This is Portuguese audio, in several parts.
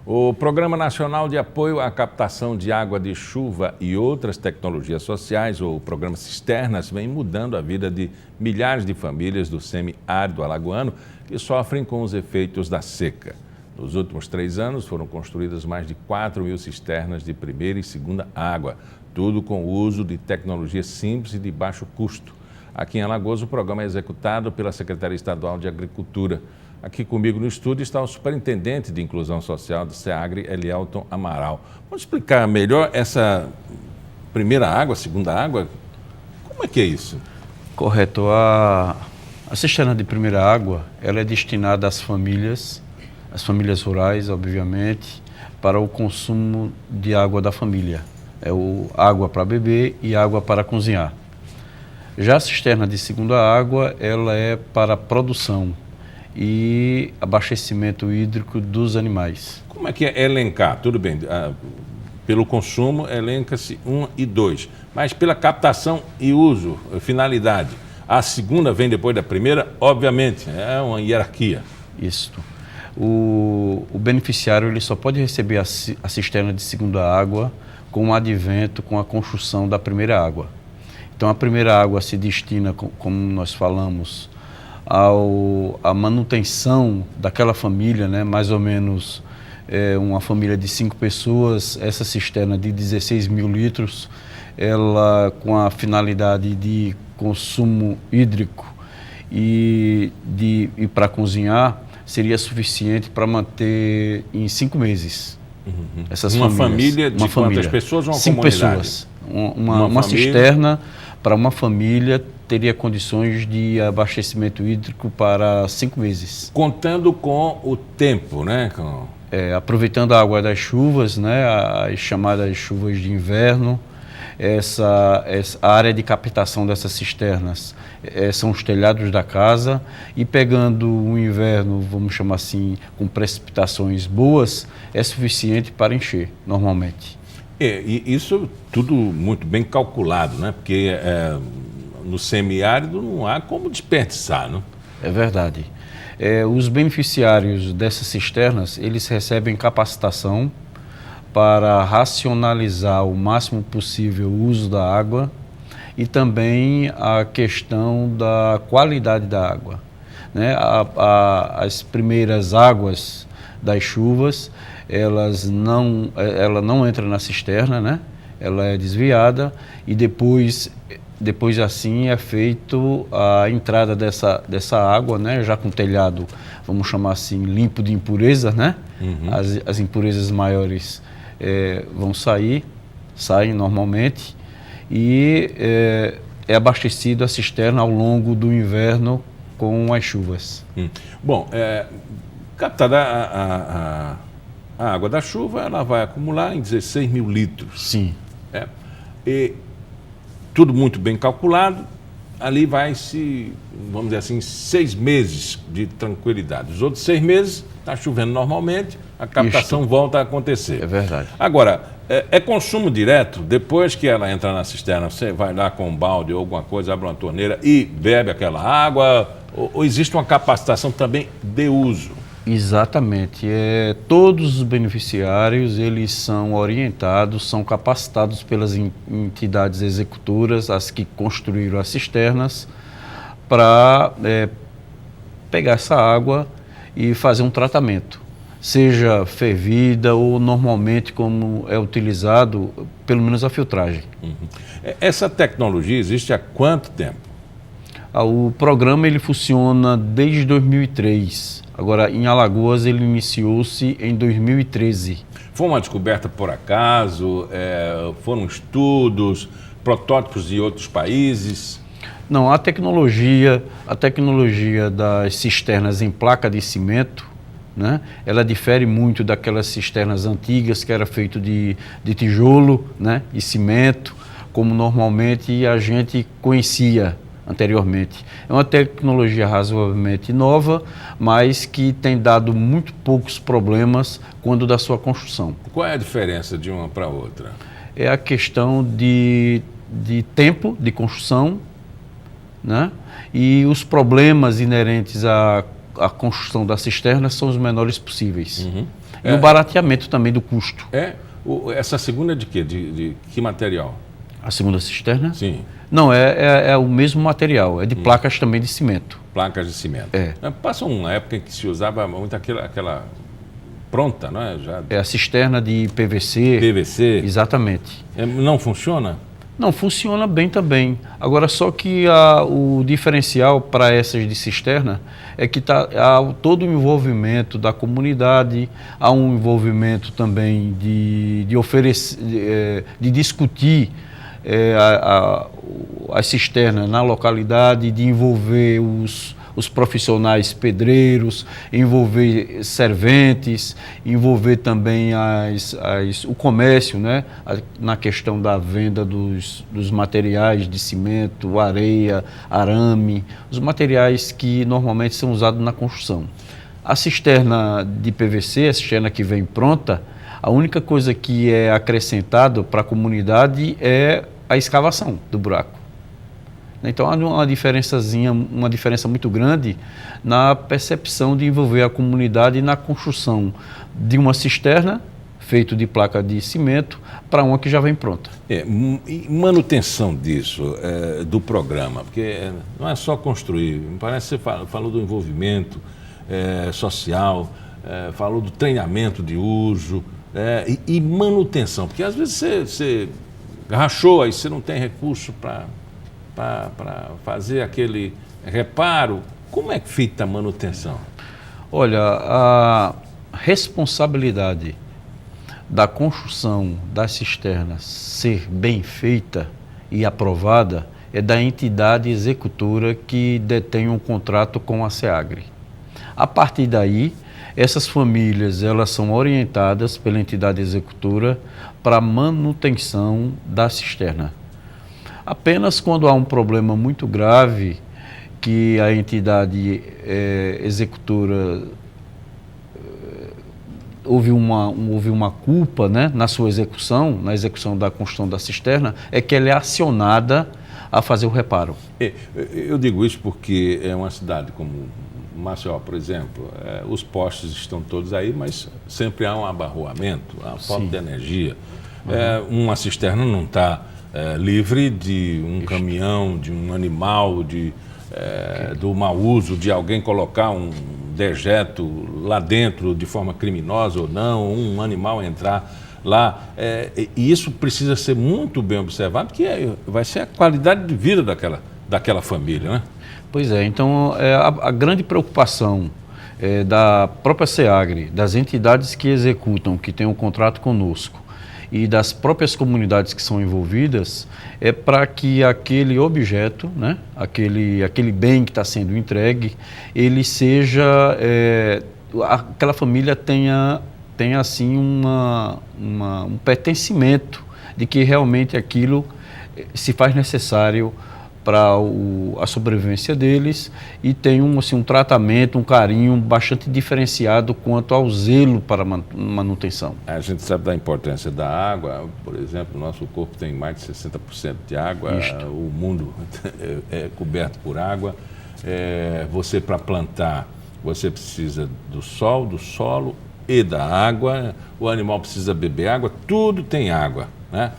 O Programa Nacional de Apoio à Captação de Água de Chuva e outras tecnologias sociais, ou Programa Cisternas, vem mudando a vida de milhares de famílias do semiárido alagoano que sofrem com os efeitos da seca. Nos últimos 3 anos foram construídas mais de 4.000 cisternas de primeira e segunda água, tudo com o uso de tecnologia simples e de baixo custo. Aqui em Alagoas, o programa é executado pela Secretaria Estadual de Agricultura. Aqui comigo no estúdio está o superintendente de Inclusão Social do SEAGRE, Elielton Amaral. Vamos explicar melhor essa primeira água, segunda água? Como é que é isso? Correto. A cisterna de primeira água, ela é destinada às famílias rurais, obviamente, para o consumo de água da família. Água para beber e água para cozinhar. Já a cisterna de segunda água, ela é para produção e abastecimento hídrico dos animais. Como é que é elencar? Tudo bem, pelo consumo elenca-se 1 e 2, mas pela captação e uso, finalidade, a segunda vem depois da primeira, obviamente, é uma hierarquia. Isso. O beneficiário ele só pode receber a cisterna de segunda água com o advento, com a construção da primeira água. Então a primeira água se destina, como nós falamos, a manutenção daquela família, né? Mais ou menos uma família de 5 pessoas, essa cisterna de 16.000 litros, ela com a finalidade de consumo hídrico e para cozinhar, seria suficiente para manter em 5 meses. Uhum. Essas uma famílias. Família de quantas pessoas? Uma 5 comunidade? Pessoas. Uma cisterna para uma família teria condições de abastecimento hídrico para 5 meses. Contando com o tempo, né? Aproveitando a água das chuvas, né? As chamadas chuvas de inverno. A área de captação dessas cisternas são os telhados da casa, e pegando um inverno, vamos chamar assim, com precipitações boas, é suficiente para encher, normalmente. E isso tudo muito bem calculado, né? Porque no semiárido não há como desperdiçar, não? É verdade. Os beneficiários dessas cisternas, eles recebem capacitação para racionalizar o máximo possível o uso da água e também a questão da qualidade da água, né? As primeiras águas das chuvas, ela não entra na cisterna, né? Ela é desviada e depois assim é feito a entrada dessa água, né? Já com telhado, vamos chamar assim, limpo de impureza, né? Uhum. As impurezas maiores saem normalmente, e é abastecido a cisterna ao longo do inverno com as chuvas. Bom, captada a água da chuva, ela vai acumular em 16.000 litros. Sim. E tudo muito bem calculado, ali vai-se, vamos dizer assim, 6 meses de tranquilidade. Os outros 6 meses está chovendo normalmente, a captação volta a acontecer. É verdade. Agora, é consumo direto? Depois que ela entra na cisterna, você vai lá com um balde ou alguma coisa, abre uma torneira e bebe aquela água? Ou existe uma capacitação também de uso? Exatamente. Todos os beneficiários, eles são orientados, são capacitados pelas entidades executoras, as que construíram as cisternas, para pegar essa água e fazer um tratamento, seja fervida ou normalmente como é utilizado, pelo menos a filtragem. Uhum. Essa tecnologia existe há quanto tempo? O programa ele funciona desde 2003. Agora, em Alagoas, ele iniciou-se em 2013. Foi uma descoberta por acaso? Foram estudos, protótipos de outros países? Não, a tecnologia das cisternas em placa de cimento, né, ela difere muito daquelas cisternas antigas que era feito de tijolo, né, e cimento, como normalmente a gente conhecia anteriormente. É uma tecnologia razoavelmente nova, mas que tem dado muito poucos problemas quando da sua construção. Qual é a diferença de uma para outra? É a questão de tempo de construção, né? E os problemas inerentes à a construção da cisterna são os menores possíveis. E o barateamento também do custo. Essa segunda é de quê? De que material? A segunda cisterna? Sim. Não, é o mesmo material, é de placas também de cimento. Placas de cimento. Passa uma época em que se usava muito aquela pronta, não é? É a cisterna de PVC. PVC. Exatamente. Não funciona? Não, funciona bem também. Agora, só que o diferencial para essas de cisterna é que há todo o envolvimento da comunidade, há um envolvimento também de oferecer, de discutir as cisternas na localidade, de envolver os profissionais pedreiros, envolver serventes, envolver também o comércio, né? Na questão da venda dos materiais de cimento, areia, arame, os materiais que normalmente são usados na construção. A cisterna de PVC, a cisterna que vem pronta, a única coisa que é acrescentado para a comunidade é a escavação do buraco. Então há uma diferença muito grande na percepção de envolver a comunidade na construção de uma cisterna feita de placa de cimento para uma que já vem pronta. E manutenção disso, do programa, porque não é só construir, me parece que você falou do envolvimento social, falou do treinamento de uso e manutenção, porque às vezes você rachou, aí você não tem recurso para fazer aquele reparo. Como é que fica a manutenção? Olha, a responsabilidade da construção das cisternas ser bem feita e aprovada é da entidade executora que detém um contrato com a SEAGRE. A partir daí, essas famílias elas são orientadas pela entidade executora para a manutenção da cisterna. Apenas quando há um problema muito grave que a entidade executora houve uma culpa, né, na sua execução, na execução da construção da cisterna, é que ela é acionada a fazer o reparo. Eu digo isso porque é uma cidade como Maceió, por exemplo, os postes estão todos aí, mas sempre há um abarroamento, há falta de energia. Uma cisterna não está livre de um caminhão, de um animal, do mau uso, de alguém colocar um dejeto lá dentro de forma criminosa ou não, um animal entrar lá. E isso precisa ser muito bem observado, porque vai ser a qualidade de vida daquela família, né? Pois é, então a grande preocupação da própria SEAGRE, das entidades que executam, que têm um contrato conosco, e das próprias comunidades que são envolvidas, é para que aquele objeto, né, aquele bem que está sendo entregue, ele seja, aquela família tenha assim um pertencimento de que realmente aquilo se faz necessário para a sobrevivência deles e tem um tratamento, um carinho bastante diferenciado quanto ao zelo para a manutenção. A gente sabe da importância da água, por exemplo, o nosso corpo tem mais de 60% de água, o mundo é coberto por água. Você, para plantar, você precisa do sol, do solo e da água, o animal precisa beber água, tudo tem água, né?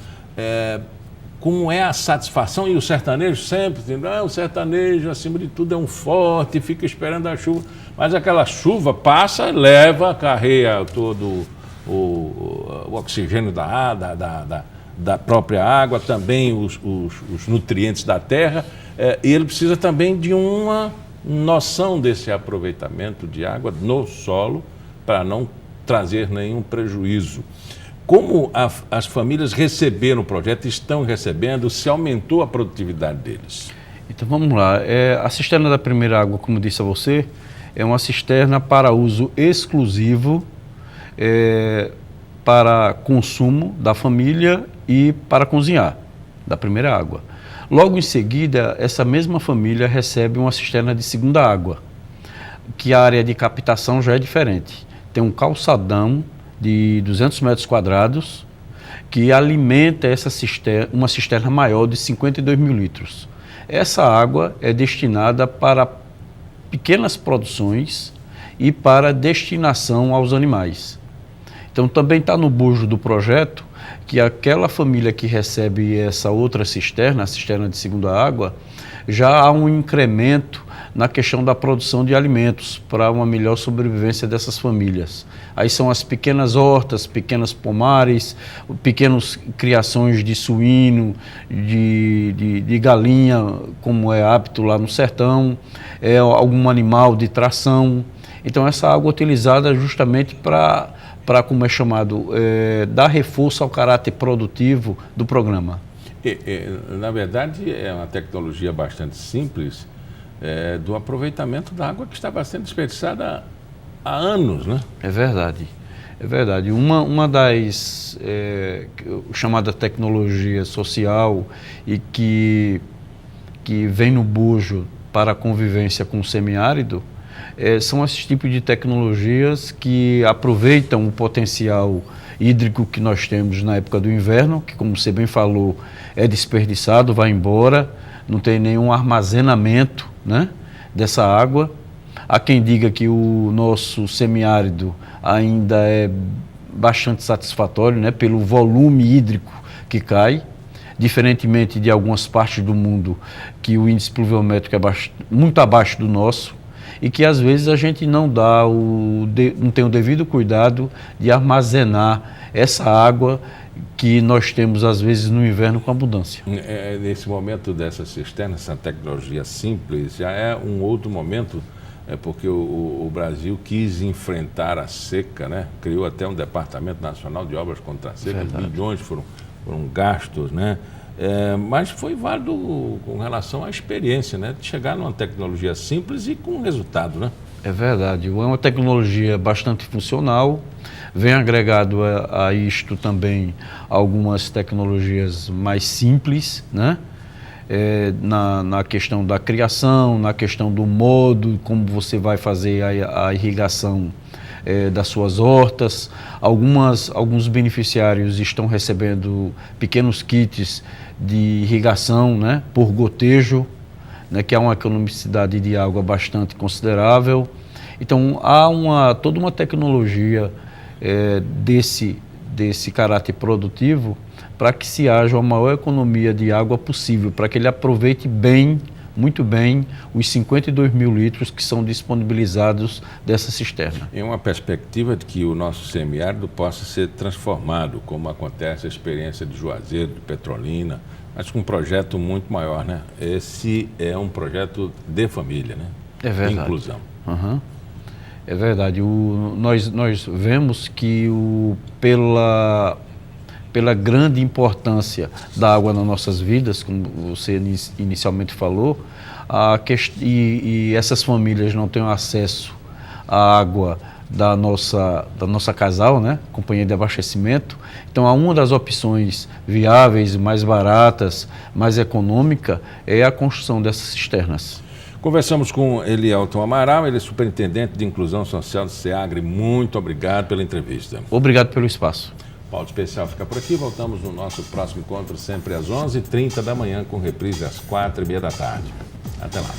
Como é a satisfação, e o sertanejo sempre, o sertanejo acima de tudo é um forte, fica esperando a chuva, mas aquela chuva passa, leva, carrega todo o oxigênio da própria água, também os nutrientes da terra, e ele precisa também de uma noção desse aproveitamento de água no solo para não trazer nenhum prejuízo. Como as famílias receberam o projeto, estão recebendo, se aumentou a produtividade deles? Então vamos lá, a cisterna da Primeira Água, como disse a você, é uma cisterna para uso exclusivo, para consumo da família e para cozinhar, da Primeira Água. Logo em seguida, essa mesma família recebe uma cisterna de Segunda Água, que a área de captação já é diferente. Tem um calçadão de 200 metros quadrados, que alimenta uma cisterna maior de 52 mil litros. Essa água é destinada para pequenas produções e para destinação aos animais. Então também está no bojo do projeto que aquela família que recebe essa outra cisterna, a cisterna de segunda água, já há um incremento na questão da produção de alimentos para uma melhor sobrevivência dessas famílias. Aí são as pequenas hortas, pequenos pomares, pequenas criações de suíno, de galinha, como é apto lá no sertão, algum animal de tração. Então essa água é utilizada justamente para como é chamado, dar reforço ao caráter produtivo do programa. Na verdade, é uma tecnologia bastante simples do aproveitamento da água que estava sendo desperdiçada há anos, né? É verdade, é verdade. Uma das chamada tecnologia social e que vem no bojo para a convivência com o semiárido, são esses tipos de tecnologias que aproveitam o potencial hídrico que nós temos na época do inverno, que, como você bem falou, é desperdiçado, vai embora, não tem nenhum armazenamento, né, dessa água. Há quem diga que o nosso semiárido ainda é bastante satisfatório, né, pelo volume hídrico que cai, diferentemente de algumas partes do mundo que o índice pluviométrico é muito abaixo do nosso, e que às vezes a gente não tem o devido cuidado de armazenar essa água que nós temos às vezes no inverno com abundância. Nesse momento dessa cisterna, essa tecnologia simples, já é um outro momento, porque o Brasil quis enfrentar a seca, né? Criou até um Departamento Nacional de Obras contra a Seca, bilhões foram gastos, né? Mas foi válido com relação à experiência, né, de chegar numa tecnologia simples e com resultado, né? É verdade, é uma tecnologia bastante funcional, vem agregado a isto também algumas tecnologias mais simples, né? Na questão da criação, na questão do modo como você vai fazer a irrigação das suas hortas. Alguns beneficiários estão recebendo pequenos kits de irrigação, né, por gotejo, né, que há uma economicidade de água bastante considerável. Então há toda uma tecnologia desse caráter produtivo para que se haja uma maior economia de água possível, para que ele aproveite bem, muito bem, os 52 mil litros que são disponibilizados dessa cisterna. Em uma perspectiva de que o nosso semiárido possa ser transformado, como acontece a experiência de Juazeiro, de Petrolina, mas com um projeto muito maior, né? Esse é um projeto de família, né? É verdade. De inclusão. Uhum. É verdade. Nós vemos que pela grande importância da água nas nossas vidas, como você inicialmente falou, e essas famílias não têm acesso à água da nossa Casal, né, companhia de abastecimento. Então, uma das opções viáveis, mais baratas, mais econômica, é a construção dessas cisternas. Conversamos com Elielton Amaral, ele é superintendente de inclusão social do SEAGRE. Muito obrigado pela entrevista. Obrigado pelo espaço. Pauta Especial fica por aqui. Voltamos no nosso próximo encontro, sempre às 11h30 da manhã, com reprise às 4h30 da tarde. Até lá.